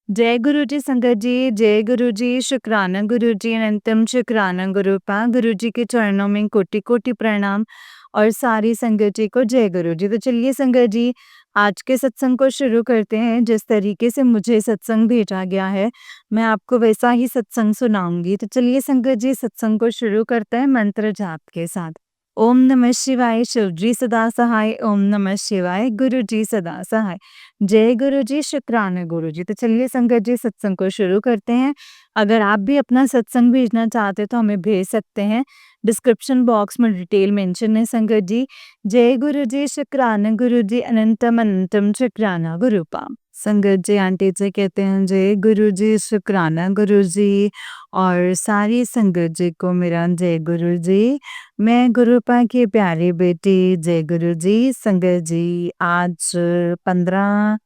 जय गुरु जी संगत जी, जय गुरु जी, शुक्राना गुरु जी, अनंतम शुक्राना गुरुपा। गुरु जी के चरणों में कोटि-कोटि प्रणाम और सारी संगत जी को जय गुरु जी। तो चलिए संगत जी, आज के सत्संग को शुरू करते हैं। जिस तरीके से मुझे सत्संग भेजा गया है, मैं आपको वैसा ही सत्संग सुनाऊँगी। तो चलिए संगत जी, सत्संग को शुरू करते हैं मंत्र जाप के साथ। ओम नमः शिवाय, शिव जी सदा सहाय। ओम नमः शिवाय, गुरु जी सदा सहाय। जय गुरु जी, शुक्राना गुरु जी। तो चलिए संगत जी, सत्संग को शुरू करते हैं। अगर आप भी अपना सत्संग भेजना चाहते हैं तो हमें भेज सकते हैं। डिस्क्रिप्शन बॉक्स में डिटेल मेंशन है संगत जी। जय गुरु जी, शुक्राना गुरु जी, अनंतम अनंतम शुक्राना गुरुपा। संगत जी आंटी जी कहते हैं जय गुरु जी, शुक्राना गुरु जी और सारी संगत जी को मेरा जय गुरु जी। मैं गुरुपा की प्यारी बेटी जय गुरु जी। संगत जी, आज 15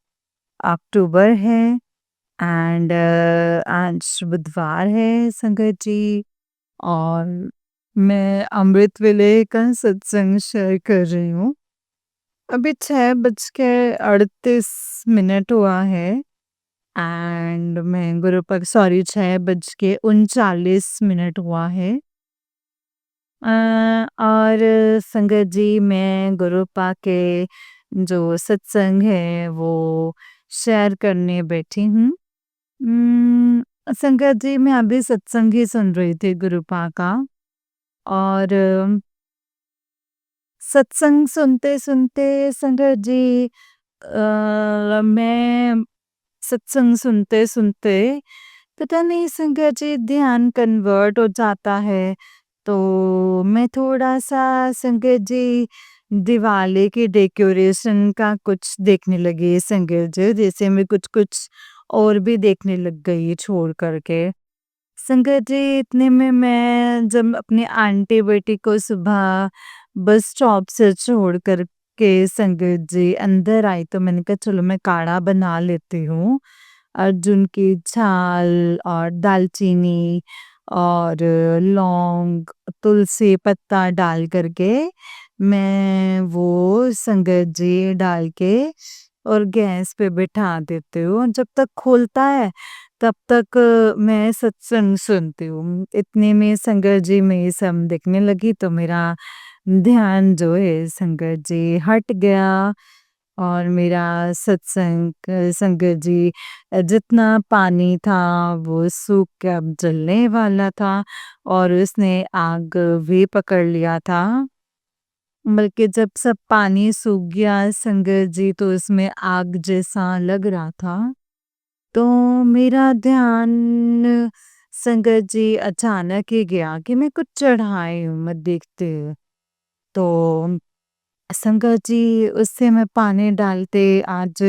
अक्टूबर है एंड आज बुधवार है संगत जी और मैं अमृत वेले का सत्संग शेयर कर रही हूँ। अभी 6:38 हुआ है एंड मैं गुरुपा सॉरी 6:39 हुआ है। और संगत जी, मैं गुरुपा के जो सत्संग है वो शेयर करने बैठी हूँ। संगत जी, मैं अभी सत्संग ही सुन रही थी गुरुपा का और सत्संग सुनते-सुनते संगत जी मैं सत्संग सुनते-सुनते पता नहीं संगत जी ध्यान कन्वर्ट हो जाता है। तो मैं थोड़ा-सा संगत जी दिवाली की डेकोरेशन का कुछ देखने लगी संगत जी। जैसे मैं कुछ-कुछ और भी देखने लग गई छोड़ कर के। संगत जी, इतने में मैं जब अपनी आंटी बेटी को सुबह बस स्टॉप से छोड़ कर के संगत जी अंदर आई तो मैंने कहा चलो मैं काढ़ा बना लेती हूँ। अर्जुन की छाल और दालचीनी और लौंग, तुलसी पत्ता डाल करके मैं वो संगत जी डाल के और गैस पे बिठा देती हूँ। जब तक खोलता है तब तक मैं सत्संग सुनती हूँ। इतने में संगत जी मैं ये सब देखने लगी तो मेरा ध्यान जो है संगत जी हट गया और मेरा सत्संग संगत जी जितना पानी था वो सूख के अब जलने वाला था और उसने आग भी पकड़ लिया था। बल्कि जब सब पानी सूख गया संगत जी तो उसमें आग जैसा लग रहा था। तो मेरा ध्यान संगत जी अचानक ही गया कि मैं कुछ चढ़ाई हूँ मैं देखते हुए। तो संगत जी उससे मैं पानी डालते आज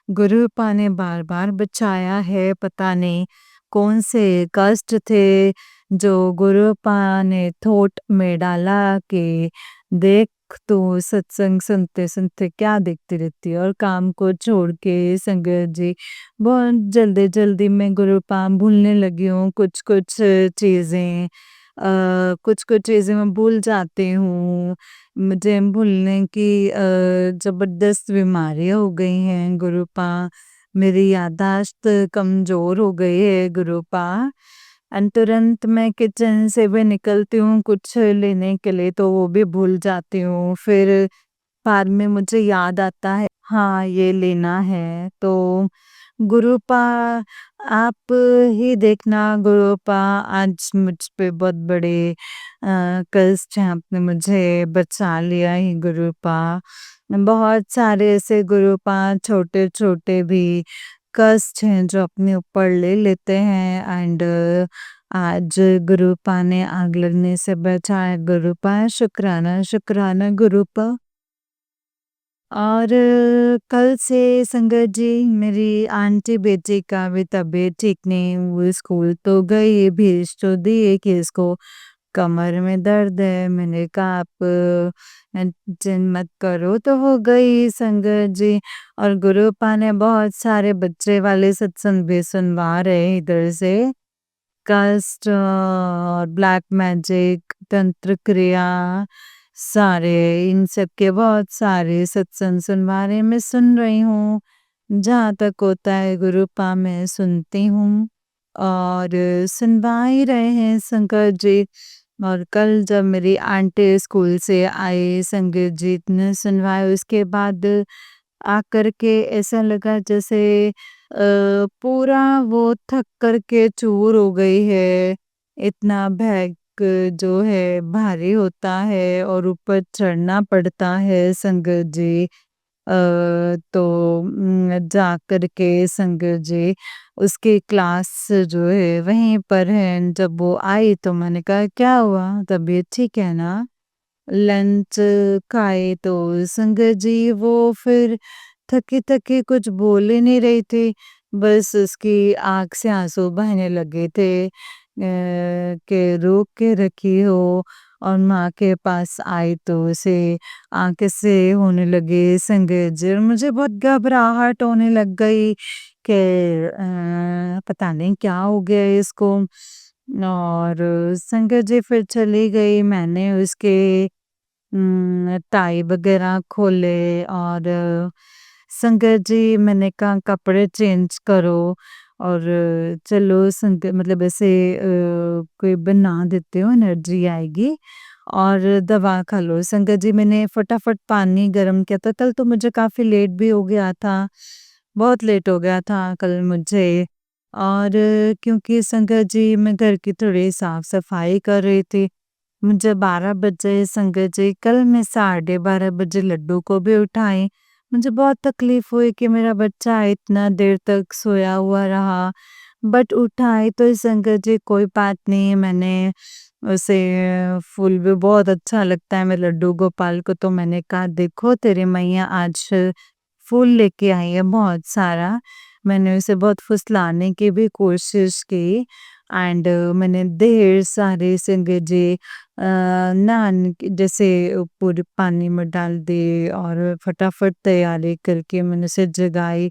गुरुपा ने बार-बार बचाया है। पता नहीं कौन से कष्ट थे जो गुरुपा ने थॉट में डाला कि देख तू सत्संग सुनते-सुनते क्या देखती रहती है और काम को छोड़ के संगत जी बहुत जल्दी-जल्दी मैं गुरुपा भूलने लगी हूँ कुछ-कुछ चीज़ें। कुछ-कुछ चीज़ें मैं भूल जाती हूँ। मुझे भूलने की ज़बरदस्त बीमारी हो गई हैं गुरुपा। मेरी याददाश्त कमज़ोर हो गई है गुरुपा। तुरंत मैं किचन से भी निकलती हूँ कुछ लेने के लिए तो वो भी भूल जाती हूँ। फिर बाद में मुझे याद आता है हाँ, ये लेना है। तो गुरुपा आप ही देखना गुरुपा आज मुझ पे बहुत बड़े कष्ट हैं आपने मुझे बचा लिया ही गुरुपा। बहुत सारे ऐसे गुरुपा छोटे-छोटे भी कष्ट हैं जो अपने ऊपर ले लेते हैं एंड आज गुरुपा ने आग लगने से बचाया गुरुपा शुक्राना शुक्राना गुरुपा। और कल से संगत जी मेरी आंटी बेटी का भी तबीयत ठीक नहीं वो स्कूल तो गई भेज तो दिए कि इसको कमर में दर्द है। मैंने कहा आप टेंशन मत करो तो वो गई संगत जी और गुरुपा ने बहुत सारे बच्चे वाले सत्संग भी सुनवा रहे हैं इधर से। कास्ट और ब्लैक मैजिक, तंत्र क्रिया सारे इन सब के बहुत सारे सत्संग सुनवा रहे हैं, मैं सुन रही हूँ। जहाँ तक होता है गुरुपा मैं सुनती हूँ और सुनवा ही रहे हैं संगत जी। और कल जब मेरी आंटी स्कूल से आई संगीत जी ने सुनवाए उसके बाद आकर के ऐसा लगा जैसे पूरा वो थक कर के चूर हो गई है। इतना बैग जो है भारी होता है और ऊपर चढ़ना पड़ता है संगत जी। तो जा कर के संगत जी उसकी क्लास जो है वहीं पर है। जब वो आई तो मैंने कहा क्या हुआ तबीयत ठीक है ना? लंच खाए तो संगत जी वो फिर थकी-थकी कुछ बोल ही नहीं रही थी। बस उसकी आँख से आँसू बहने लगे थे कि रोक के रखी हो। और माँ के पास आई तो उसे आँखें से होने लगे संगत जी और मुझे बहुत घबराहट होने लग गई कि पता नहीं क्या हो गया इसको। और संगत जी फिर चली गई मैंने उसके टाई वगैरह खोले और संगत जी मैंने कहा कपड़े चेंज करो और चलो मतलब ऐसे कोई बना देते हो एनर्जी आएगी और दवा खा लो। संगत जी मैंने फटाफट पानी गर्म किया था कल तो मुझे काफ़ी लेट भी हो गया था। बहुत लेट हो गया था कल मुझे और क्योंकि संगत जी मैं घर की थोड़ी साफ सफाई कर रही थी। मुझे 12 बजे संगत जी कल मैं 12:30 बजे लड्डू को भी उठाई। मुझे बहुत तकलीफ हुई कि मेरा बच्चा इतना देर तक सोया हुआ रहा। बट उठाई तो संगत जी कोई बात नहीं मैंने उसे फूल भी बहुत अच्छा लगता है मेरे लड्डू गोपाल को तो मैंने कहा देखो तेरी मैया आज फूल लेके आई है बहुत सारा। मैंने उसे बहुत फुसलाने की भी कोशिश की एंड मैंने ढेर सारे संगत जी नान जैसे पूरे पानी में डाल दिए और फटाफट तैयारी करके मैंने उसे जगाई।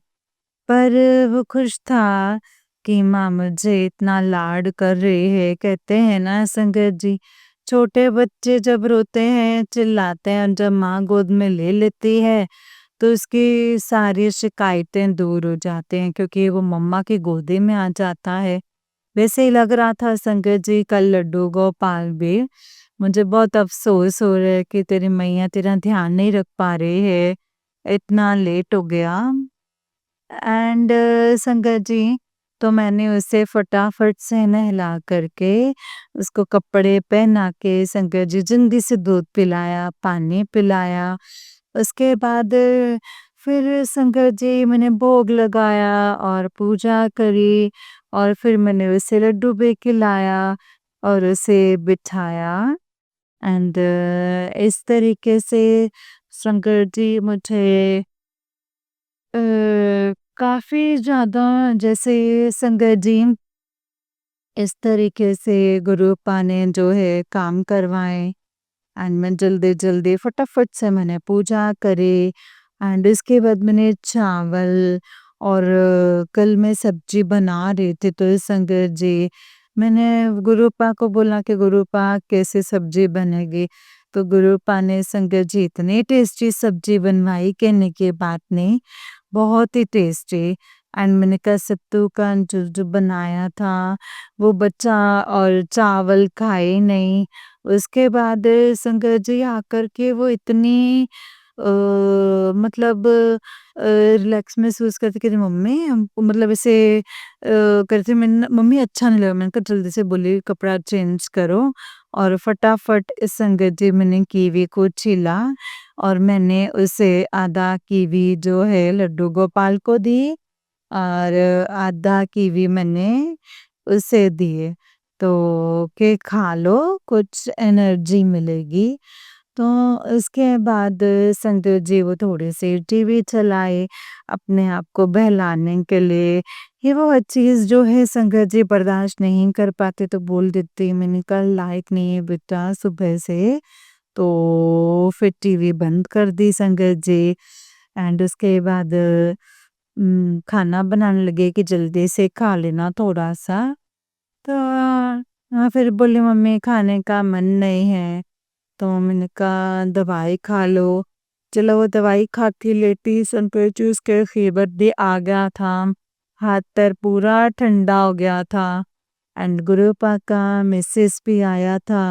पर वो खुश था कि माँ मुझे इतना लाड कर रही है। कहते हैं ना संगत जी छोटे बच्चे जब रोते हैं चिल्लाते हैं और जब माँ गोद में ले लेती है तो उसकी सारी शिकायतें दूर हो जाते हैं क्योंकि वो मम्मा की गोदी में आ जाता है। वैसे ही लग रहा था संगत जी कल लड्डू गोपाल भी। मुझे बहुत अफ़सोस हो रहा है कि तेरी मैया तेरा ध्यान नहीं रख पा रही है, इतना लेट हो गया। एंड संगत जी तो मैंने उसे फटाफट से नहला करके उसको कपड़े पहना के संगत जी जल्दी से दूध पिलाया, पानी पिलाया। उसके बाद फिर संगत जी मैंने भोग लगाया और पूजा करी और फिर मैंने उसे लड्डू भी खिलाया और उसे बिठाया एंड इस तरीके से संगत जी मुझे अ, काफ़ी ज़्यादा जैसे संगत जी इस तरीके से गुरुपा ने जो है काम करवाए एंड मैं जल्दी-जल्दी फटाफट से मैंने पूजा करी एंड इसके बाद मैंने चावल और कल मैं सब्जी बना रही थी तो संगत जी मैंने गुरुपा को बोला कि गुरुपा कैसे सब्जी बनेगी तो गुरुपा ने संगत जी इतनी टेस्टी सब्जी बनवाई कहने की बात नहीं बहुत ही टेस्टी एंड मैंने कहा सत्तू का जो बनाया था वो बच्चा और चावल खाए नहीं। उसके बाद संगत जी आकर के वो इतनी मतलब रिलैक्स महसूस करती कहती मम्मी हमको मतलब ऐसे करती मैंने मम्मी अच्छा नहीं लगा मैंने कहा जल्दी से बोली कपड़ा चेंज करो और फटाफट इस संगत जी मैंने कीवी को छीला और मैंने उसे आधा कीवी जो है लड्डू गोपाल को दी और आधा कीवी मैंने उसे दिए तो के खा लो कुछ एनर्जी मिलेगी। तो उसके बाद संजय जी वो थोड़े-से टीवी चलाए अपने आप को बहलाने के लिए। ये वो चीज़ जो है संगत जी बर्दाश्त नहीं कर पाते तो बोल देते मैंने कहा लाइक नहीं है बेटा सुबह से, तो फिर टीवी बंद कर दी संगत जी एंड उसके बाद खाना बनाने लगे कि जल्दी से खा लेना थोड़ा-सा। तो फिर बोली मम्मी खाने का मन नहीं है। तो मैंने कहा दवाई खा लो चलो वो दवाई खाती लेटी संगत जी उसके फीवर भी आ गया था। हाथ पैर पूरा ठंडा हो गया था। एंड गुरुपा का मैसेज भी आया था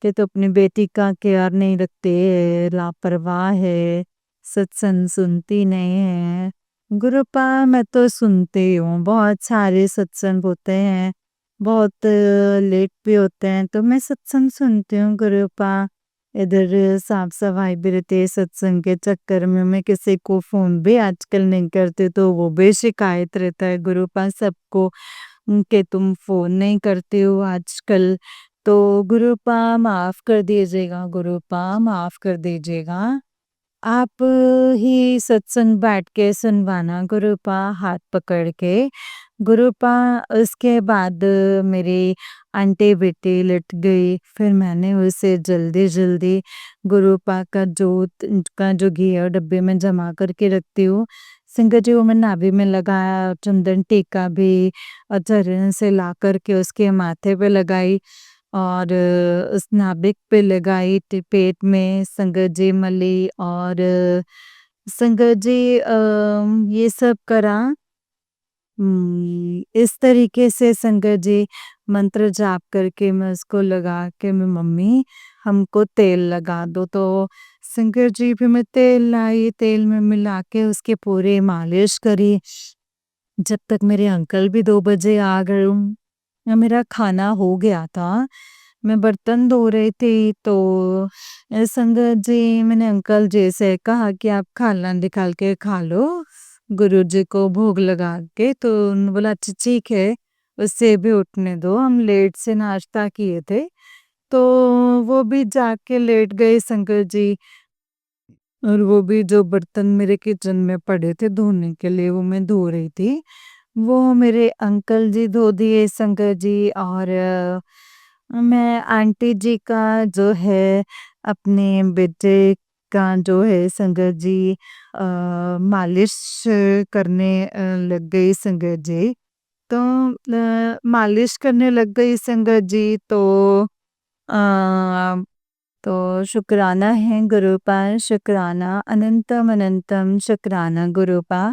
कि तो अपनी बेटी का केयर नहीं रखते है, लापरवाह है, सत्संग सुनती नहीं है। गुरुपा मैं तो सुनती हूँ, बहुत सारे सत्संग होते हैं, बहुत लेट भी होते हैं, तो मैं सत्संग सुनती हूँ गुरुपा। इधर साफ सफाई भी रहती है, सत्संग के चक्कर में मैं किसी को फोन भी आजकल नहीं करती, तो वो भी शिकायत रहता है गुरुपा सबको कि तुम फ़ोन नहीं करते हो आजकल, तो गुरुपा माफ़ कर दीजिएगा, गुरुपा माफ़ कर दीजिएगा। आप ही सत्संग बैठ के सुनवाना गुरुपा हाथ पकड़ के। गुरुपा उसके बाद मेरी आंटी बेटी लेट गई, फिर मैंने उसे जल्दी-जल्दी गुरुपा का जोत का जो घी है डब्बे में जमा करके रखती हूँ। संगत जी वो मैं नाभि में लगाया, चंदन टीका भी चरण से ला कर के उसके माथे पे लगाई और उस नाभिक पे लगाई पेट में संगत जी मली और संगत जी ये सब करा। इस तरीके से संगत जी मंत्र जाप करके मैं उसको लगा के मैं मम्मी हमको तेल लगा दो, तो संगत जी भी मैं तेल लाई, तेल में मिला के उसके पूरे मालिश करी। जब तक मेरे अंकल भी 2 बजे आ गए मेरा खाना हो गया था। मैं बर्तन धो रही थी तो संगत जी मैंने अंकल जी से कहा कि आप खाना निकाल के खा लो गुरुजी को भोग लगा के, तो उन्होंने बोला अच्छा ठीक है उससे भी उठने दो, हम लेट से नाश्ता किए थे, तो वो भी जाके लेट गए संगत जी। और वो भी जो बर्तन मेरे किचन में पड़े थे धोने के लिए वो मैं धो रही थी, वो मेरे अंकल जी धो दिए संगत जी। और मैं आंटी जी का जो है अपने बेटे का जो है संगत जी मालिश करने लग गई संगत जी। तो मालिश करने लग गई संगत जी तो अ, तो शुक्राना है गुरुपा, शुक्राना अनंतम अनंतम शुक्राना गुरुपा,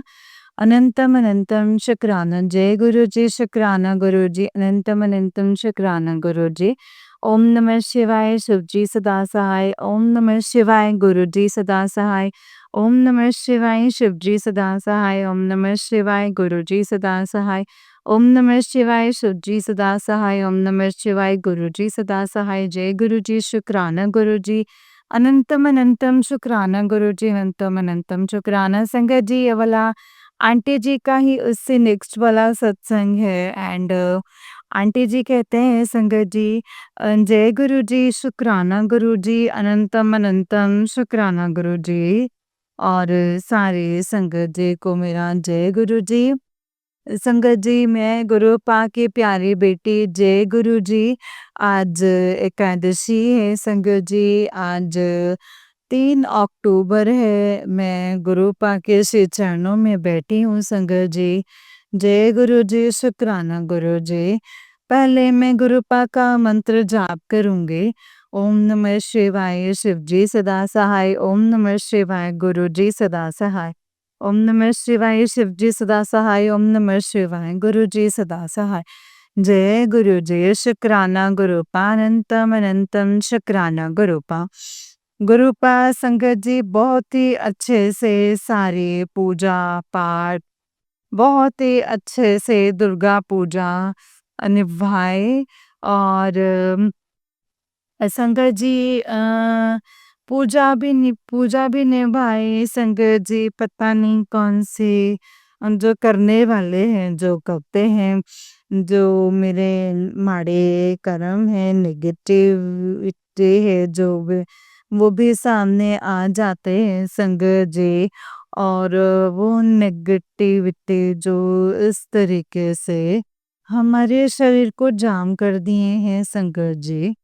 अनंतम अनंतम शुक्राना जय गुरु जी, शुक्राना गुरु जी, अनंतम अनंतम शुक्राना गुरु जी। ओम नमः शिवाय शिव जी सदा सहाय, ओम नमः शिवाय गुरु जी सदा सहाय, ओम नमः शिवाय शिव जी सदा सहाय, ओम नमः शिवाय गुरु जी सदा सहाय, ओम नमः शिवाय शिव जी सदा सहाय, ओम नमः शिवाय गुरु जी सदा सहाय, जय गुरु जी, शुक्राना गुरु जी, अनंतम अनंतम शुक्राना गुरु जी, अनंतम अनंतम शुक्राना। संगत जी ये वाला आंटी जी का ही उससे नेक्स्ट वाला सत्संग है एंड आंटी जी कहते हैं संगत जी जय गुरु जी, शुक्राना गुरु जी, अनंतम अनंतम शुक्राना गुरु जी। और सारे संगत जी को मेरा जय गुरु जी। संगत जी मैं गुरुपा की प्यारी बेटी जय गुरु जी, आज एकादशी है संगत जी, आज 3 अक्टूबर है, मैं गुरुपा के श्री चरणों में बैठी हूँ संगत जी। जय गुरु जी, शुक्राना गुरु जी। पहले मैं गुरुपा का मंत्र जाप करूँगी। ओम नमः शिवाय शिव जी सदा सहाय, ओम नमः शिवाय गुरु जी सदा सहाय, ओम नमः शिवाय शिव जी सदा सहाय, ओम नमः शिवाय गुरु जी सदा सहाय। जय गुरु जी, शुक्राना गुरुपा, अनंतम अनंतम शुक्राना गुरुपा। गुरुपा संगत जी बहुत ही अच्छे से सारे पूजा पाठ बहुत ही अच्छे से दुर्गा पूजा निभाए और संगत जी पूजा भी निभाई संगत जी, पता नहीं कौन से जो करने वाले हैं जो करते हैं जो मेरे माड़े कर्म है नेगेटिविटी है जो वो भी सामने आ जाते हैं संगत जी। और वो नेगेटिविटी जो इस तरीके से हमारे शरीर को जाम कर दिए हैं संगत जी,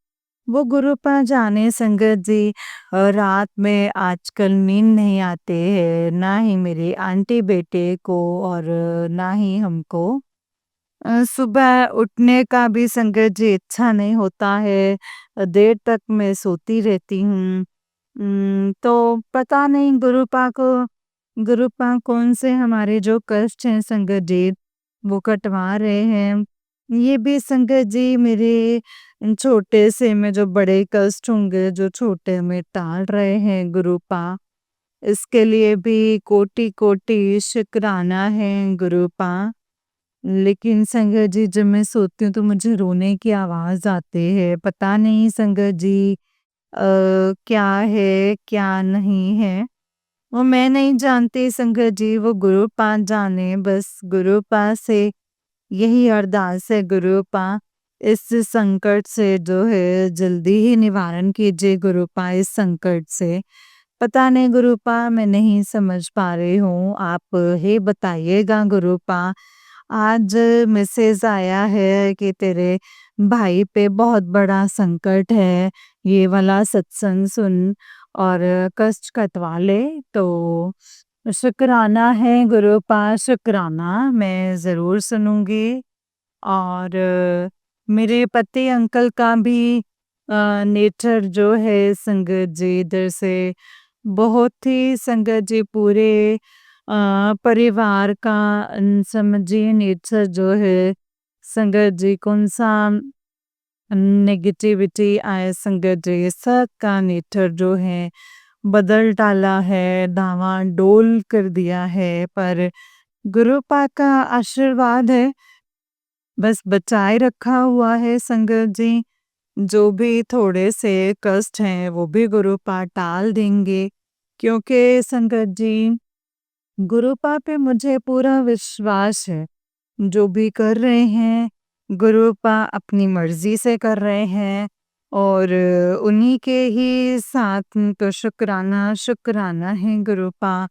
वो गुरुपा जाने संगत जी। रात में आजकल नींद नहीं आते हैं, ना ही मेरे आंटी बेटे को और ना ही हमको। सुबह उठने का भी संगत जी इच्छा नहीं होता है, देर तक मैं सोती रहती हूँ। तो पता नहीं गुरुपा कौन से हमारे जो कष्ट हैं संगत जी वो कटवा रहे हैं। ये भी संगत जी मेरे छोटे से में जो बड़े कष्ट होंगे जो छोटे में टाल रहे हैं गुरुपा, इसके लिए भी कोटि-कोटि शुक्राना है गुरुपा। लेकिन संगत जी जब मैं सोती हूँ तो मुझे रोने की आवाज़ आती है। पता नहीं संगत जी क्या है, क्या नहीं है। वो मैं नहीं जानती संगत जी, वो गुरुपा जाने। बस गुरुपा से यही अरदास है गुरुपा, इस संकट से जो है जल्दी ही निवारण कीजिए गुरुपा इस संकट से। पता नहीं गुरुपा मैं नहीं समझ पा रही हूँ, आप ही बताइएगा गुरुपा। आज मैसेज आया है कि तेरे भाई पे बहुत बड़ा संकट है, ये वाला सत्संग सुन और कष्ट कटवा ले। तो शुक्राना है गुरुपा, शुक्राना मैं ज़रूर सुनूँगी। और मेरे पति अंकल का भी नेचर जो है संगत जी इधर से बहुत ही संगत जी पूरे परिवार का समझिए नेचर जो है संगत जी कौन सा नेगेटिविटी आए संगत जी सबका नेचर जो है बदल डाला है, डामाडोल कर दिया है। पर गुरुपा का आशीर्वाद है, बस बचाए रखा हुआ है संगत जी। जो भी थोड़े से कष्ट हैं वो भी गुरुपा टाल देंगे, क्योंकि संगत जी गुरुपा पे मुझे पूरा विश्वास है। जो भी कर रहे हैं गुरुपा अपनी मर्जी से कर रहे हैं और उन्हीं के ही साथ तो शुक्राना शुक्राना है गुरुपा।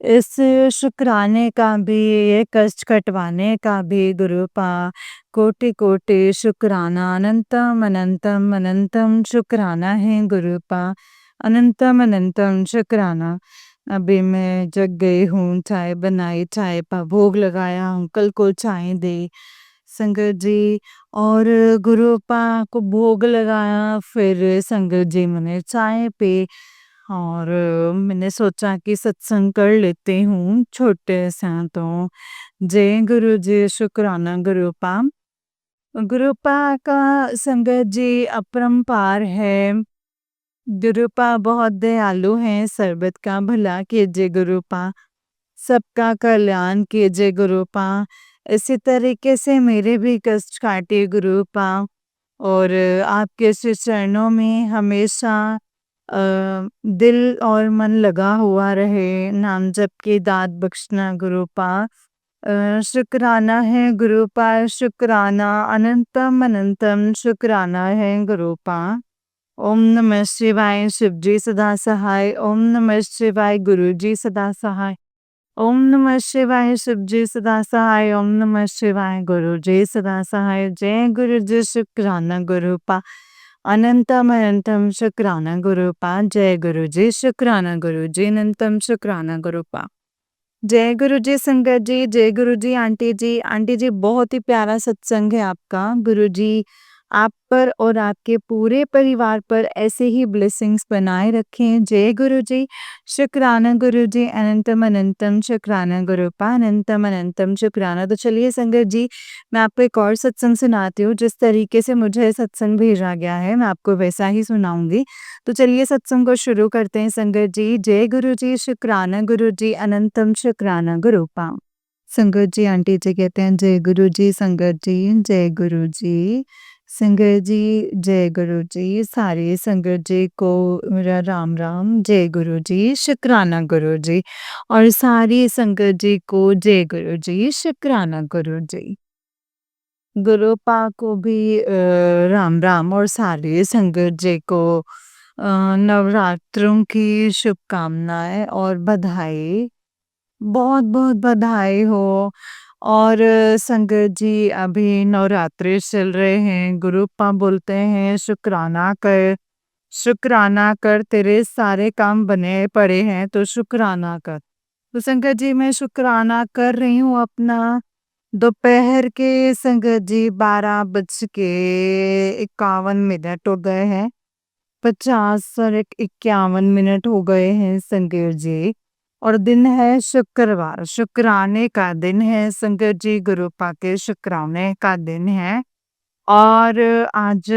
इस शुक्राने का भी, ये कष्ट कटवाने का भी गुरुपा कोटि-कोटि शुक्राना, अनंतम, अनंतम, अनंतम शुक्राना है गुरुपा। अनंतम, अनंतम शुक्राना। अभी मैं जग गई हूँ, चाय बनाई, चाय का भोग लगाया, अंकल को चाय दी संगत जी और गुरुपा को भोग लगाया, फिर संगत जी मैंने चाय पी और मैंने सोचा कि सत्संग कर लेती हूँ छोटे सा तो। जय गुरु जी, शुक्राना गुरुपा। गुरुपा का संगत जी अपरंपार है। गुरुपा बहुत दयालु हैं, सर्बत का भला कीजिए गुरुपा, सबका कल्याण कीजिए गुरुपा। इसी तरीके से मेरे भी कष्ट काटिए गुरुपा और आपके श्री चरणों में हमेशा दिल और मन लगा हुआ रहे, नाम जप की दात बख्शना गुरुपा। शुक्राना है गुरुपा, शुक्राना, अनंतम अनंतम शुक्राना है गुरुपा। ओम नमः शिवाय, शिव जी सदा सहाय। ओम नमः शिवाय, गुरु जी सदा सहाय। ओम नमः शिवाय, शिव जी सदा सहाय। ओम नमः शिवाय, गुरु जी सदा सहाय। जय गुरु जी, शुक्राना गुरुपा। अनंतम अनंतम शुक्राना गुरुपा। जय गुरु जी, शुक्राना गुरु जी, अनंतम शुक्राना गुरुपा। जय गुरु जी संगत जी, जय गुरु जी आंटी जी। आंटी जी बहुत ही प्यारा सत्संग है आपका। गुरु जी आप पर और आपके पूरे परिवार पर ऐसे ही ब्लेसिंग्स बनाए रखें। जय गुरु जी, शुक्राना गुरु जी, अनंतम अनंतम शुक्राना गुरुपा, अनंतम अनंतम शुक्राना। तो चलिए संगत जी, मैं आपको एक और सत्संग सुनाती हूँ। जिस तरीके से मुझे सत्संग भेजा गया है मैं आपको वैसा ही सुनाऊंगी। तो चलिए सत्संग को शुरू करते हैं संगत जी। जय गुरु जी, शुक्राना गुरु जी, अनंतम शुक्राना गुरुपा। संगत जी आंटी जी कहते हैं जय गुरु जी, संगत जी जय गुरु जी। संगत जी जय गुरु जी, सारे संगत जी को मेरा राम राम। जय गुरु जी, शुक्राना गुरु जी और सारी संगत जी को जय गुरु जी, शुक्राना गुरु जी। गुरुपा को भी राम राम और सारे संगत जी को नवरात्रों की शुभकामनाएं और बधाई। बहुत बहुत बधाई हो। और संगत जी अभी नवरात्रे चल रहे हैं, गुरुपा बोलते हैं शुक्राना कर तेरे सारे काम बने पड़े हैं तो शुक्राना कर। तो संगत जी मैं शुक्राना कर रही हूँ अपना। दोपहर के संगत जी 12 बज के 51 मिनट हो गए हैं 50 और 51 मिनट हो गए हैं संगत जी। और दिन है शुक्रवार, शुक्राने का दिन है संगत जी, गुरु पाके शुक्राने का दिन है। और आज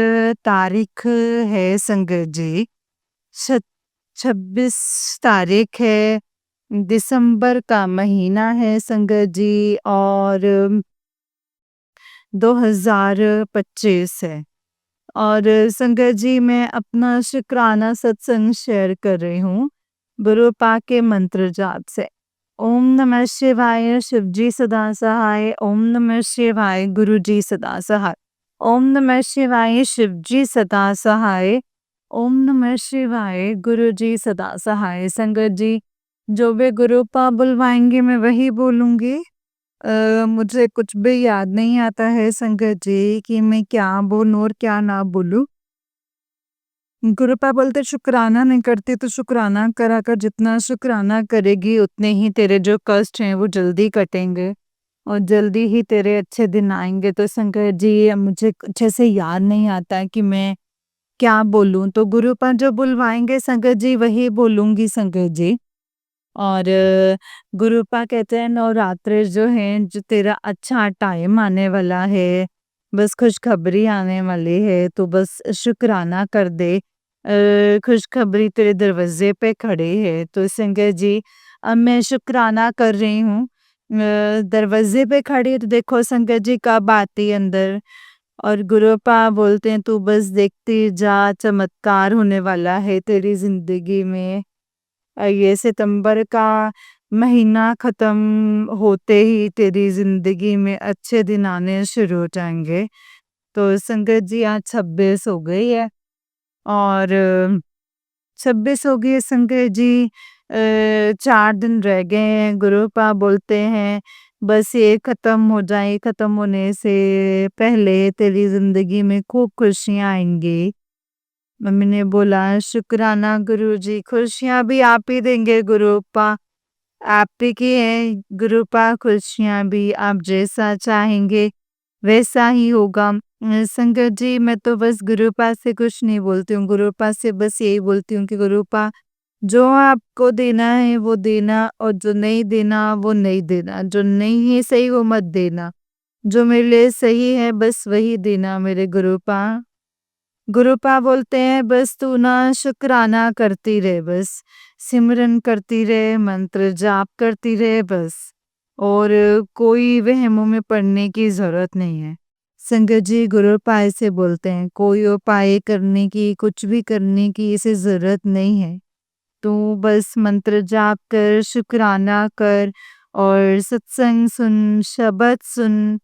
तारीख है संगत जी 26 तारीख है, दिसंबर का महीना है संगत जी, और 2025 है। और संगत जी मैं अपना शुक्राना सत्संग शेयर कर रही हूँ गुरु पाक के मंत्र जाप से। ओम नमः शिवाय, शिव जी सदा सहाय। ओम नमः शिवाय, गुरु जी सदा सहाय। ओम नमः शिवाय, शिव जी सदा सहाय। ओम नमः शिवाय, गुरु जी सदा सहाय। संगत जी जो भी गुरु पा बुलवाएंगे मैं वही बोलूंगी। मुझे कुछ भी याद नहीं आता है संगत जी कि मैं क्या बोलूं और क्या ना बोलूं। गुरुपा बोलते शुक्राना नहीं करती तो शुक्राना करा कर, जितना शुक्राना करेगी उतने ही तेरे जो कष्ट हैं वो जल्दी कटेंगे और जल्दी ही तेरे अच्छे दिन आएंगे। तो संगत जी अब मुझे अच्छे से याद नहीं आता कि मैं क्या बोलूं, तो गुरुपा जो बुलवाएंगे संगत जी वही बोलूंगी संगत जी। और गुरुपा कहते हैं नवरात्रे जो हैं जो तेरा अच्छा टाइम आने वाला है, बस खुशखबरी आने वाली है, तो बस शुक्राना कर दे। खुशखबरी तेरे दरवाजे पे खड़ी है। तो संगत जी अब मैं शुक्राना कर रही हूँ। दरवाजे पे खड़ी है तो देखो संगत जी कब आती है अंदर। और गुरुपा बोलते हैं तू बस देखती जा, चमत्कार होने वाला है तेरी जिंदगी में। ये सितंबर का महीना खत्म होते ही तेरी जिंदगी में अच्छे दिन आने शुरू हो जाएंगे। तो संगत जी आज 26 हो गई है, और 26 हो गई है संगत जी। 4 दिन रह गए हैं। गुरुपा बोलते हैं बस ये खत्म हो जाए, खत्म होने से पहले तेरी जिंदगी में खूब खुशियां आएंगी। मम्मी ने बोला शुक्राना गुरुजी, खुशियाँ भी आप ही देंगे गुरुपा, आप ही की हैं गुरुपा, खुशियाँ भी आप जैसा चाहेंगे वैसा ही होगा। संगत जी मैं तो बस गुरुपा से कुछ नहीं बोलती हूँ, गुरुपा से बस यही बोलती हूँ कि गुरुपा जो आपको देना है वो देना, और जो नहीं देना वो नहीं देना, जो नहीं है सही वो मत देना, जो मेरे लिए सही है बस वही देना मेरे गुरुपा। गुरुपा बोलते हैं बस तू ना शुक्राना करती रहे, बस सिमरन करती रहे, मंत्र जाप करती रहे बस, और कोई वहमों में पड़ने की जरूरत नहीं है। संगत जी गुरुपा ऐसे बोलते हैं कोई उपाय करने की, कुछ भी करने की इसे जरूरत नहीं है। तू बस मंत्र जाप कर, शुक्राना कर, और सत्संग सुन, शब्द सुन,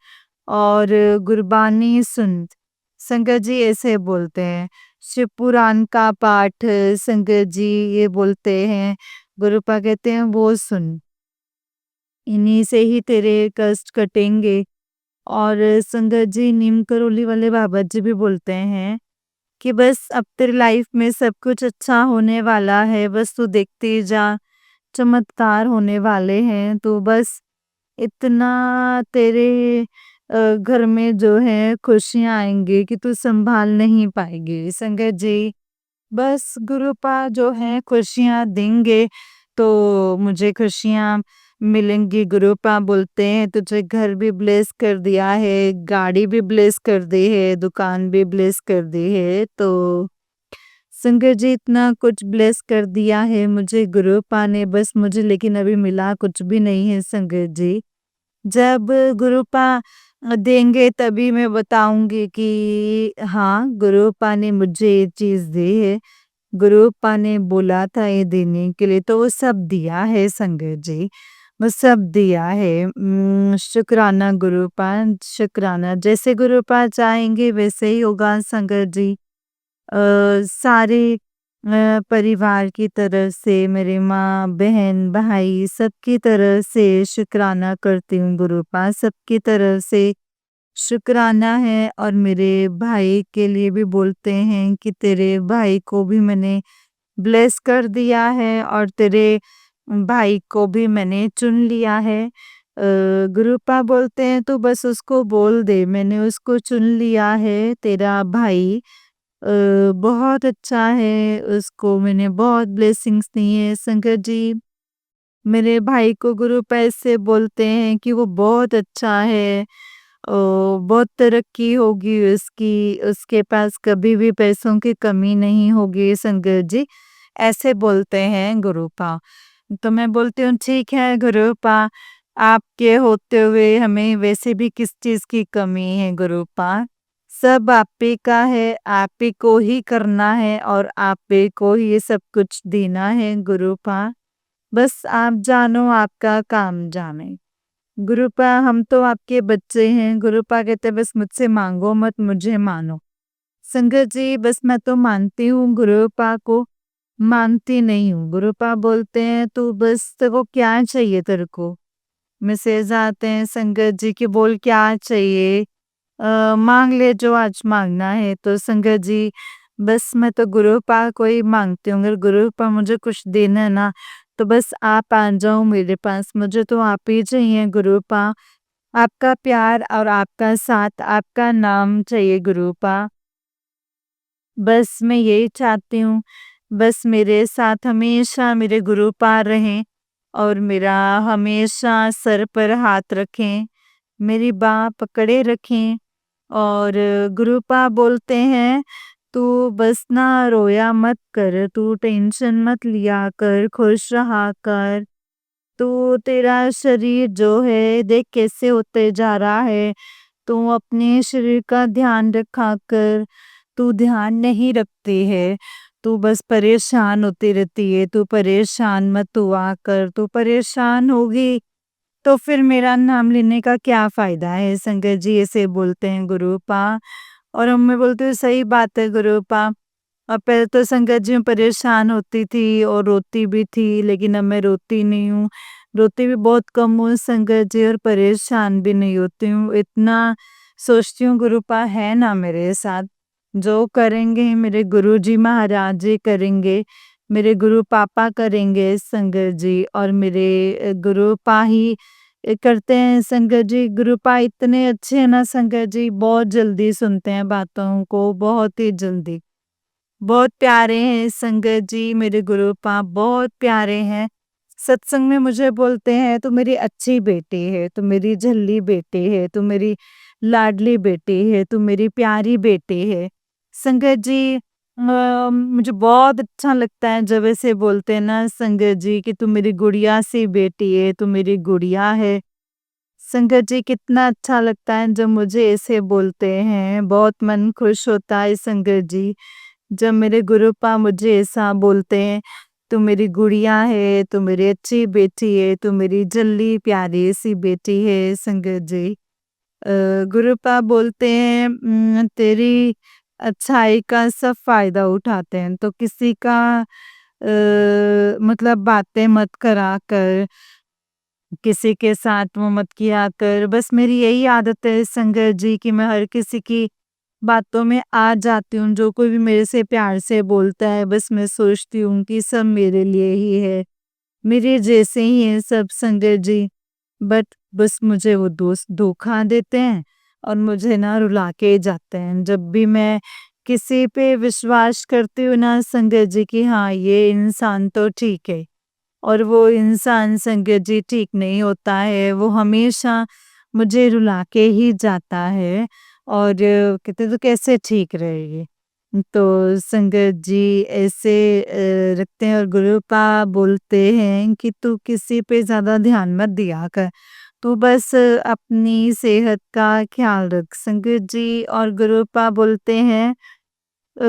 और गुरबानी सुन। संगत जी ऐसे बोलते हैं शिव पुराण का पाठ, संगत जी ये बोलते हैं, गुरुपा कहते हैं वो सुन, इन्हीं से ही तेरे कष्ट कटेंगे। और संगत जी नीम करोली वाले बाबा जी भी बोलते हैं कि बस अब तेरी लाइफ में सब कुछ अच्छा होने वाला है, बस तू देखती जा, चमत्कार होने वाले हैं, तो बस इतना तेरे घर में जो है खुशियाँ आएंगी कि तू संभाल नहीं पाएगी। संगत जी बस गुरुपा जो है खुशियाँ देंगे तो मुझे खुशियाँ मिलेंगी। गुरुपा बोलते हैं तुझे घर भी ब्लेस कर दिया है, गाड़ी भी ब्लेस कर दी है, दुकान भी ब्लेस कर दी है। तो संगत जी इतना कुछ ब्लेस कर दिया है मुझे गुरुपा ने, बस मुझे लेकिन अभी मिला कुछ भी नहीं है संगत जी। जब गुरुपा देंगे तभी मैं बताऊंगी कि हाँ गुरुपा ने मुझे ये चीज दी है, गुरुपा ने बोला था ये देने के लिए, तो वो सब दिया है संगत जी, वो सब दिया है। शुक्राना गुरुपा, शुक्राना, जैसे गुरुपा चाहेंगे वैसे ही होगा संगत जी। सारे परिवार की तरफ से, मेरे माँ बहन भाई सबकी तरफ से शुक्राना करती हूँ गुरुपा, सबकी तरफ से शुक्राना है। और मेरे भाई के लिए भी बोलते हैं कि तेरे भाई को भी मैंने ब्लेस कर दिया है और तेरे भाई को भी मैंने चुन लिया है। गुरुपा बोलते हैं तो बस उसको बोल दे मैंने उसको चुन लिया है तेरा भाई, बहुत अच्छा है, उसको मैंने बहुत ब्लेसिंग्स दी है संगत जी। मेरे भाई को गुरु ऐसे बोलते हैं कि वो बहुत अच्छा है, बहुत तरक्की होगी उसकी, उसके पास कभी भी पैसों की कमी नहीं होगी संगत जी, ऐसे बोलते हैं गुरुपा। तो मैं बोलती हूँ ठीक है गुरुपा, आपके होते हुए हमें वैसे भी किस चीज़ की कमी है गुरुपा। सब आप ही का है, आप ही को ही करना है और आप ही को ही ये सब कुछ देना है गुरुपा। बस आप जानो आपका काम जाने। गुरुपा हम तो आपके बच्चे हैं, गुरुपा कहते बस मुझसे मांगो मत मुझे मानो। संगत जी बस मैं तो मानती हूँ गुरुपा को, मानती नहीं हूँ। गुरुपा बोलते हैं तू बस तेरे को क्या चाहिए तेरे को? मैसेज आते हैं संगत जी की बोल क्या चाहिए? मांग ले जो आज मांगना है। तो संगत जी बस मैं तो गुरुपा को ही मांगती हूँ, अगर गुरुपा मुझे कुछ देना है ना तो बस आप आ जाओ मेरे पास, मुझे तो आप ही चाहिए गुरुपा। आपका प्यार और आपका साथ, आपका नाम चाहिए गुरुपा। बस मैं यही चाहती हूँ, बस मेरे साथ हमेशा मेरे गुरुपा रहें और मेरा हमेशा सर पर हाथ रखें, मेरी बाँह पकड़े रखें और गुरुपा बोलते हैं, "तू बस ना रोया मत कर, तू टेंशन मत लिया कर, खुश रहा कर। तू तेरा शरीर जो है देख कैसे होते जा रहा है, तू अपने शरीर का ध्यान रखा कर, तू ध्यान नहीं रखती है, तू बस परेशान होती रहती है, तू परेशान मत हुआ कर, तू परेशान होगी तो फिर मेरा नाम लेने का क्या फ़ायदा है?" संगत जी ऐसे बोलते हैं गुरुपा और मैं बोलती हूँ सही बात है गुरुपा। अब पहले तो संगत जी मैं परेशान होती थी और रोती भी थी, लेकिन अब मैं रोती नहीं हूँ। रोती भी बहुत कम हूँ संगत जी और परेशान भी नहीं होती हूँ। इतना सोचती हूँ गुरुपा है ना मेरे साथ। जो करेंगे मेरे गुरुजी महाराज जी करेंगे, मेरे गुरु पापा करेंगे संगत जी और मेरे गुरुपा ही करते हैं संगत जी। गुरुपा इतने अच्छे हैं ना संगत जी, बहुत जल्दी सुनते हैं बातों को, बहुत ही जल्दी। बहुत प्यारे हैं संगत जी, मेरे गुरुपा बहुत प्यारे हैं। सत्संग में मुझे बोलते हैं तू मेरी अच्छी बेटी है, तू मेरी झल्ली बेटी है, तू मेरी लाडली बेटी है, तू मेरी प्यारी बेटी है। संगत जी मुझे बहुत अच्छा लगता है जब ऐसे बोलते हैं ना संगत जी कि तू मेरी गुड़िया सी बेटी है, तू मेरी गुड़िया है। संगत जी कितना अच्छा लगता है जब मुझे ऐसे बोलते हैं, बहुत मन खुश होता है संगत जी। जब मेरे गुरुपा मुझे ऐसा बोलते हैं, "तू मेरी गुड़िया है, तू मेरी अच्छी बेटी है, तू मेरी जल्ली प्यारी सी बेटी है" संगत जी। गुरुपा बोलते हैं तेरी अच्छाई का सब फ़ायदा उठाते हैं, तो किसी का मतलब बातें मत करा कर, किसी के साथ वो मत किया कर। बस मेरी यही आदत है संगत जी कि मैं हर किसी की बातों में आ जाती हूँ, जो कोई भी मेरे से प्यार से बोलता है बस मैं सोचती हूँ कि सब मेरे लिए ही है, मेरे जैसे ही हैं सब संगत जी। बट बस मुझे वो दोस्त धोखा देते हैं और मुझे ना रुला के जाते हैं। जब भी मैं किसी पे विश्वास करती हूँ ना संगत जी कि हाँ, ये इंसान तो ठीक है और वो इंसान संगत जी ठीक नहीं होता है, वो हमेशा मुझे रुला के ही जाता है और कहते तो कैसे ठीक रहेगी। तो संगत जी ऐसे रखते हैं और गुरुपा बोलते हैं कि तू किसी पे ज़्यादा ध्यान मत दिया कर, तू बस अपनी सेहत का ख्याल रख संगत जी। और गुरुपा बोलते हैं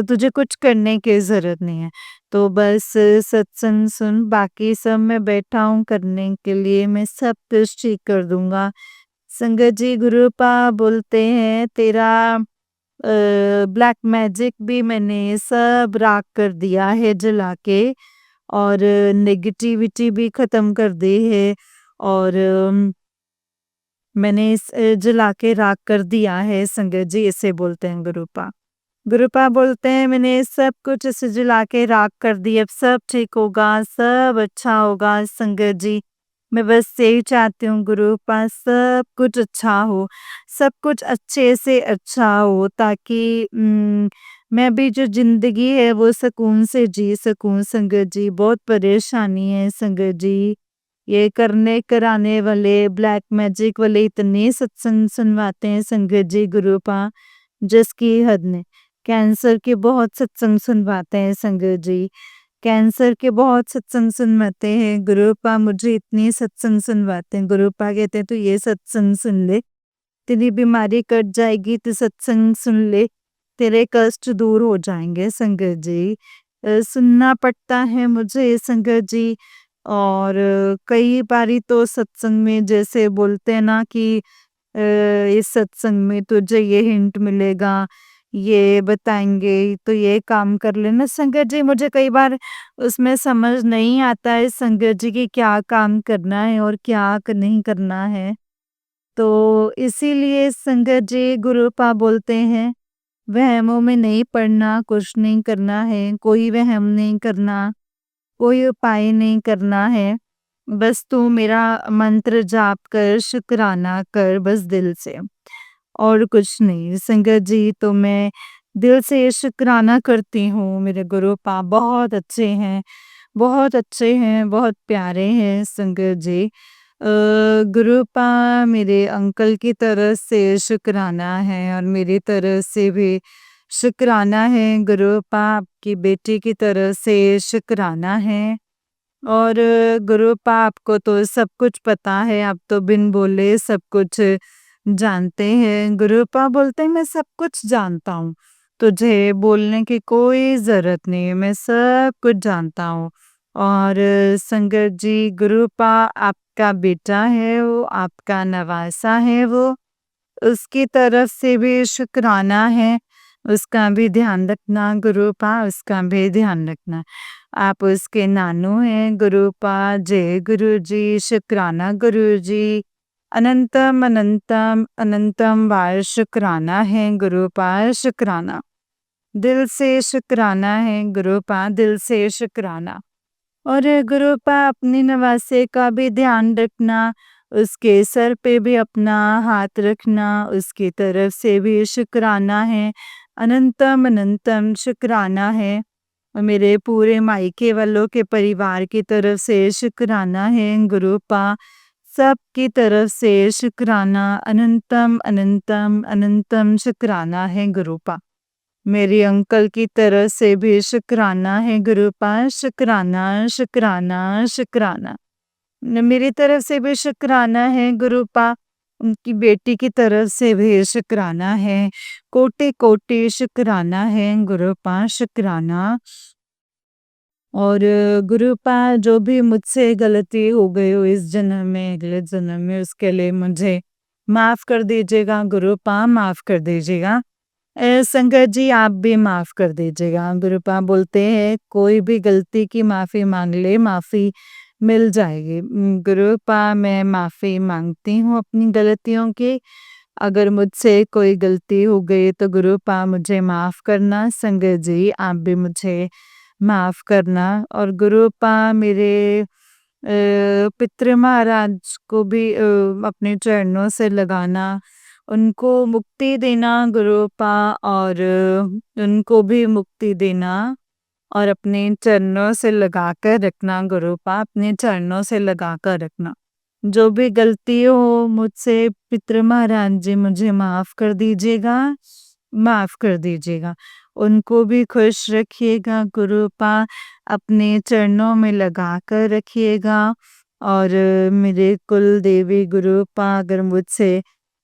तुझे कुछ करने की ज़रूरत नहीं है। तो बस सत्संग सुन, बाकी सब मैं बैठा हूँ करने के लिए, मैं सब कुछ ठीक कर दूँगा। संगत जी गुरुपा बोलते हैं तेरा ब्लैक मैजिक भी मैंने सब राख कर दिया है जला के और नेगेटिविटी भी ख़त्म कर दी है और मैंने जला के राख कर दिया है संगत जी, ऐसे बोलते हैं गुरुपा। गुरुपा बोलते हैं मैंने सब कुछ ऐसे जला के राख कर दी, अब सब ठीक होगा, सब अच्छा होगा संगत जी। मैं बस यही चाहती हूँ गुरुपा सब कुछ अच्छा हो, सब कुछ अच्छे से अच्छा हो ताकि मैं भी जो ज़िंदगी है वो सुकून से जी सकूँ संगत जी। बहुत परेशानी है संगत जी। ये करने कराने वाले, ब्लैक मैजिक वाले इतने सत्संग सुनवाते हैं संगत जी गुरुपा, जिसकी हद नहीं। कैंसर के बहुत सत्संग सुनवाते हैं संगत जी। कैंसर के बहुत सत्संग सुनवाते हैं गुरुपा, मुझे इतनी सत्संग सुनवाते हैं। गुरुपा कहते हैं तू ये सत्संग सुन ले, तेरी बीमारी कट जाएगी, तो सत्संग सुन ले, तेरे कष्ट दूर हो जाएँगे संगत जी। सुनना पड़ता है मुझे संगत जी। और कई बारी तो सत्संग में जैसे बोलते हैं ना कि इस सत्संग में तुझे ये हिंट मिलेगा, ये बताएँगे, तो ये काम कर लेना संगत जी। मुझे कई बार उसमें समझ नहीं आता है संगत जी कि क्या काम करना है और क्या नहीं करना है। तो इसीलिए संगत जी गुरुपा बोलते हैं, वहमों में नहीं पड़ना, कुछ नहीं करना है, कोई वहम नहीं करना, कोई उपाय नहीं करना है। बस तू मेरा मंत्र जाप कर, शुकराना कर बस दिल से, और कुछ नहीं। संगत जी तो मैं दिल से शुकराना करती हूँ, मेरे गुरुपा बहुत अच्छे हैं, बहुत अच्छे हैं, बहुत प्यारे हैं संगत जी। गुरुपा मेरे अंकल की तरफ से शुकराना है और मेरी तरफ से भी शुकराना है। गुरुपा आपकी बेटी की तरफ से शुकराना है। और गुरुपा आपको तो सब कुछ पता है, आप तो बिन बोले सब कुछ जानते हैं। गुरुपा बोलते हैं मैं सब कुछ जानता हूँ, तुझे बोलने की कोई ज़रूरत नहीं है, मैं सब कुछ जानता हूँ। और संगत जी गुरुपा आपका बेटा है वो, आपका नवासा है वो, उसकी तरफ से भी शुकराना है, उसका भी ध्यान रखना गुरुपा, उसका भी ध्यान रखना। आप उसके नानू हैं गुरुपा, जय गुरुजी, शुकराना गुरुजी, अनंतम अनंतम अनंतम बार शुकराना है गुरुपा, शुकराना। दिल से शुकराना है गुरुपा, दिल से शुकराना। और गुरुपा अपनी नवासे का भी ध्यान रखना, उसके सर पे भी अपना हाथ रखना, उसकी तरफ से भी शुकराना है, अनंतम अनंतम शुकराना है। और मेरे पूरे मायके वालों के परिवार की तरफ से शुकराना है गुरुपा, सबकी तरफ से शुकराना, अनंतम अनंतम अनंतम शुकराना है गुरुपा। मेरे अंकल की तरफ से भी शुकराना है गुरुपा, शुकराना, शुकराना, शुकराना। मेरी तरफ से भी शुकराना है गुरुपा, उनकी बेटी की तरफ से भी शुकराना है, कोटि-कोटि शुकराना है गुरुपा, शुकराना। और गुरुपा जो भी मुझसे गलती हो गई हो इस जन्म में, अगले जन्म में, उसके लिए मुझे माफ़ कर दीजिएगा गुरुपा, माफ़ कर दीजिएगा। संगत जी आप भी माफ़ कर दीजिएगा। गुरुपा बोलते हैं कोई भी गलती की माफ़ी माँग ले, माफ़ी मिल जाएगी। गुरुपा मैं माफ़ी माँगती हूँ अपनी गलतियों की। अगर मुझसे कोई गलती हो गई तो गुरुपा मुझे माफ़ करना। संगत जी आप भी मुझे माफ़ करना। और गुरुपा मेरे पितृ महाराज को भी अपने चरणों से लगाना, उनको मुक्ति देना गुरुपा, और उनको भी मुक्ति देना और अपने चरणों से लगाकर रखना गुरुपा, अपने चरणों से लगाकर रखना। जो भी गलती हो मुझसे पितृ महाराज जी मुझे माफ़ कर दीजिएगा, माफ़ कर दीजिएगा। उनको भी खुश रखिएगा गुरुपा, अपने चरणों में लगाकर रखिएगा। और मेरे कुल देवी गुरुपा अगर मुझसे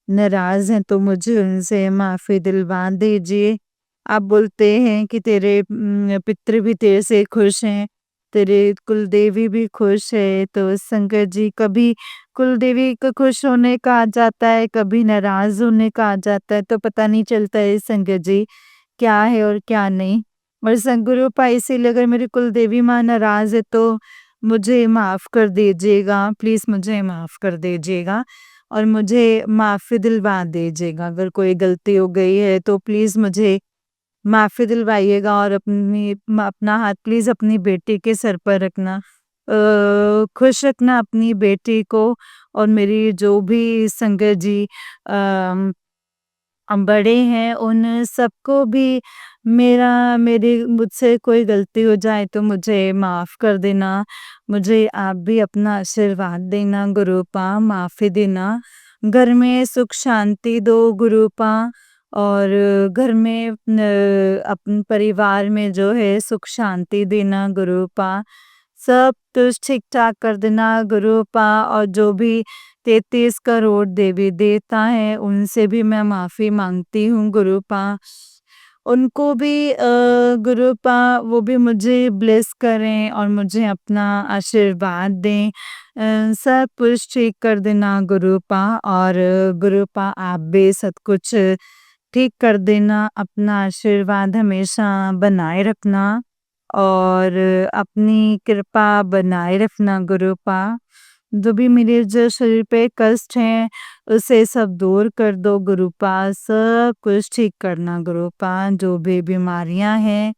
नाराज़ हैं तो मुझे उनसे माफ़ी दिलवा दीजिए। आप बोलते हैं कि तेरे पितृ भी तेरे से खुश हैं, तेरे कुलदेवी भी खुश है, तो शंकर जी कभी कुलदेवी को खुश होने का आ जाता है, कभी नाराज़ होने का आ जाता है, तो पता नहीं चलता है शंकर जी क्या है और क्या नहीं। और गुरुपा इसीलिए अगर मेरी कुलदेवी माँ नाराज़ है तो मुझे माफ़ कर दीजिएगा, प्लीज़ मुझे माफ़ कर दीजिएगा और मुझे माफ़ी दिलवा दीजिएगा। अगर कोई गलती हो गई है तो प्लीज़ मुझे माफ़ी दिलवाइएगा और अपना हाथ प्लीज़ अपनी बेटी के सर पर रखना। खुश रखना अपनी बेटी को। और मेरी जो भी संगत जी बड़े हैं उन सबको भी मेरी मुझसे कोई गलती हो जाए तो मुझे माफ़ कर देना। मुझे आप भी अपना आशीर्वाद देना गुरुपा, माफ़ी देना। घर में सुख शांति दो गुरुपा और घर में अपन परिवार में जो है सुख शांति देना गुरुपा। सब कुछ ठीक-ठाक कर देना गुरुपा और जो भी 33 करोड़ देवी देवता हैं उनसे भी मैं माफ़ी माँगती हूँ गुरुपा। उनको भी गुरुपा वो भी मुझे ब्लेस करें और मुझे अपना आशीर्वाद दें। सब कुछ ठीक कर देना गुरुपा और गुरुपा आप भी सब कुछ ठीक कर देना। अपना आशीर्वाद हमेशा बनाए रखना और अपनी कृपा बनाए रखना गुरुपा। जो भी मेरे जो शरीर पे कष्ट हैं उसे सब दूर कर दो गुरुपा। सब कुछ ठीक करना गुरुपा। जो भी बीमारियां हैं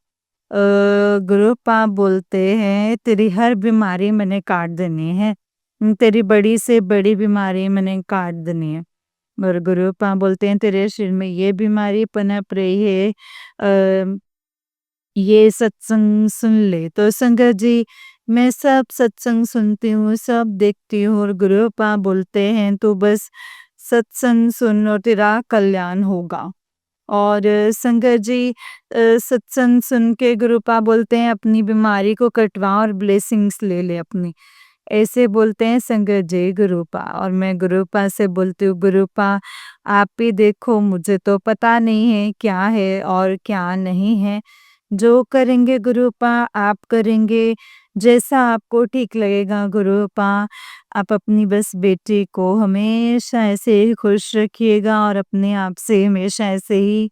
गुरुपा बोलते हैं तेरी हर बीमारी मैंने काट देनी है। तेरी बड़ी से बड़ी बीमारी मैंने काट देनी है। और गुरुपा बोलते हैं तेरे शरीर में ये बीमारी पनप रही है ये सत्संग सुन ले। तो संगत जी मैं सब सत्संग सुनती हूँ, सब देखती हूँ और गुरुपा बोलते हैं तो बस सत्संग सुन और तेरा कल्याण होगा। और संगत जी सत्संग सुन के गुरुपा बोलते हैं अपनी बीमारी को कटवा और ब्लेसिंग्स ले ले अपनी। ऐसे बोलते हैं संगत जी गुरुपा और मैं गुरुपा से बोलती हूँ गुरुपा आप भी देखो मुझे तो पता नहीं है क्या है और क्या नहीं है। जो करेंगे गुरुपा आप करेंगे जैसा आपको ठीक लगेगा गुरुपा। आप अपनी बस बेटी को हमेशा ऐसे ही खुश रखिएगा और अपने आप से हमेशा ऐसे ही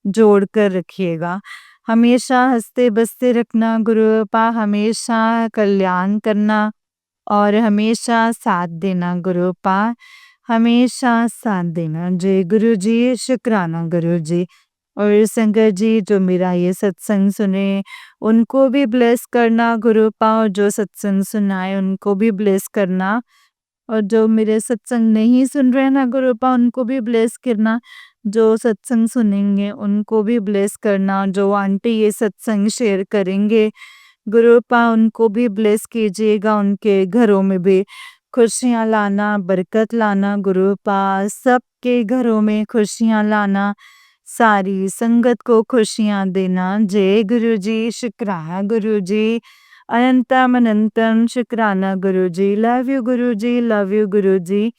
जोड़ कर रखिएगा। हमेशा हँसते बसते रखना गुरुपा, हमेशा कल्याण करना और हमेशा साथ देना गुरुपा, हमेशा साथ देना। जय गुरु जी, शुक्राना गुरु जी। और संगत जी जो मेरा ये सत्संग सुने उनको भी ब्लेस करना गुरुपा और जो सत्संग सुनाए उनको भी ब्लेस करना और जो मेरे सत्संग नहीं सुन रहे ना गुरुपा उनको भी ब्लेस करना। जो सत्संग सुनेंगे उनको भी ब्लेस करना। जो आंटी ये सत्संग शेयर करेंगे गुरुपा उनको भी ब्लेस कीजिएगा। उनके घरों में भी खुशियाँ लाना, बरकत लाना गुरुपा। सबके घरों में खुशियाँ लाना, सारी संगत को खुशियाँ देना। जय गुरु जी, शुक्राना गुरु जी। अनंतम अनंतम शुक्राना Guru ji. Love you Guru ji, love you गुरु जी।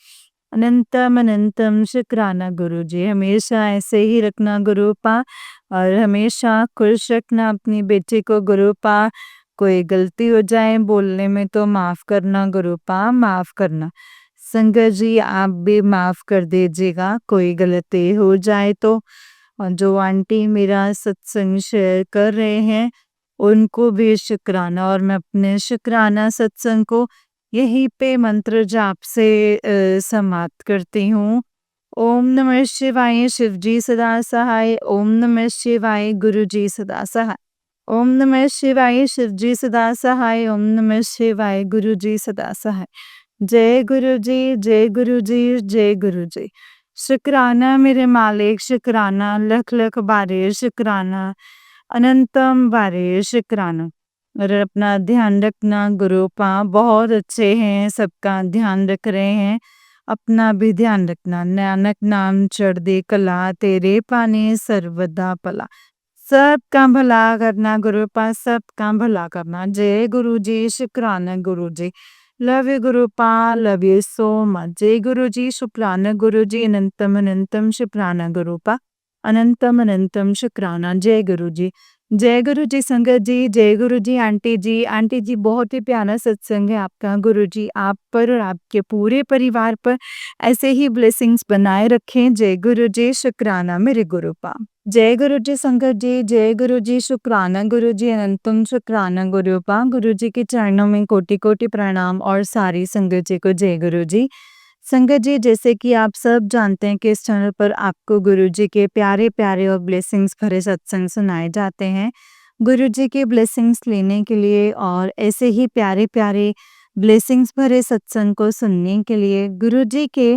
अनंतम अनंतम शुक्राना गुरु जी। हमेशा ऐसे ही रखना गुरुपा और हमेशा खुश रखना अपनी बेटी को गुरुपा। कोई गलती हो जाए बोलने में तो माफ़ करना गुरुपा, माफ़ करना। संगत जी आप भी माफ़ कर दीजिएगा कोई गलती हो जाए तो। और जो आंटी मेरा सत्संग शेयर कर रहे हैं उनको भी शुक्राना और मैं अपने शुक्राना सत्संग को यहीं पे मंत्र जाप से समाप्त करती हूँ। ओम नमः शिवाय शिवजी सदा सहाय। ओम नमः शिवाय गुरुजी सदा सहाय। ओम नमः शिवाय शिवजी सदा सहाय। ओम नमः शिवाय गुरुजी सदा सहाय। जय गुरु जी, जय गुरु जी, जय गुरु जी। शुक्राना मेरे मालिक, शुक्राना लख लख बारे शुक्राना, अनंतम बारे शुक्राना। और अपना ध्यान रखना गुरुपा बहुत अच्छे हैं, सबका ध्यान रख रहे हैं। अपना भी ध्यान रखना। नानक नाम चढ़दे कला तेरे पाने सर्वदा भला। सबका भला करना गुरुपा, सबका भला करना। जय गुरु जी, शुक्राना गुरु जी। लव यू गुरुपा, लव यू सो मच। जय गुरु जी, शुक्राना गुरु जी। अनंतम अनंतम शुक्राना गुरुपा, अनंतम अनंतम शुक्राना। जय गुरु जी, जय गुरु जी संगत जी, जय गुरु जी आंटी जी। आंटी जी बहुत ही प्यारा सत्संग है आपका। गुरु जी आप पर और आपके पूरे परिवार पर ऐसे ही ब्लेसिंग्स बनाए रखें। जय गुरु जी, शुक्राना मेरे गुरुपा। जय गुरु जी संगत जी, जय गुरु जी, शुक्राना गुरु जी, अनंतम शुक्राना गुरुपा। गुरु जी के चरणों में कोटि कोटि प्रणाम और सारी संगत जी को जय गुरु जी। संगत जी जैसे कि आप सब जानते हैं कि इस चैनल पर आपको गुरु जी के प्यारे प्यारे और ब्लेसिंग्स भरे सत्संग सुनाए जाते हैं। गुरु जी के ब्लेसिंग्स लेने के लिए और ऐसे ही प्यारे प्यारे ब्लेसिंग्स भरे सत्संग को सुनने के लिए गुरु जी के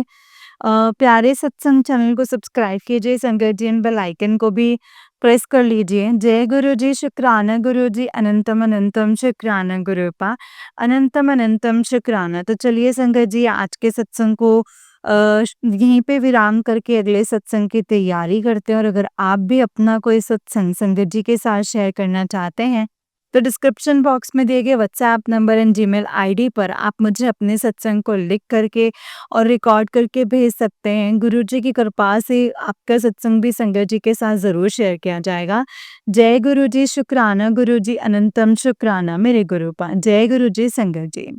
प्यारे सत्संग चैनल को सब्सक्राइब कीजिए संगत जी, एंड बेल आइकन को भी प्रेस कर लीजिए। जय गुरु जी, शुक्राना गुरु जी, अनंतम अनंतम शुक्राना गुरुपा, अनंतम अनंतम शुक्राना। तो चलिए संगत जी, आज के सत्संग को यहीं पे विराम करके अगले सत्संग की तैयारी करते हैं। और अगर आप भी अपना कोई सत्संग संगत जी के साथ शेयर करना चाहते हैं, तो डिस्क्रिप्शन बॉक्स में दिए गए WhatsApp number and Gmail ID पर आप मुझे अपने सत्संग को लिख करके और रिकॉर्ड करके भेज सकते हैं। गुरु जी की कृपा से आपका सत्संग भी संगत जी के साथ ज़रूर शेयर किया जाएगा। जय गुरु जी, शुक्राना गुरु जी, अनंतम शुक्राना मेरे गुरुपा। जय गुरु जी संगत जी।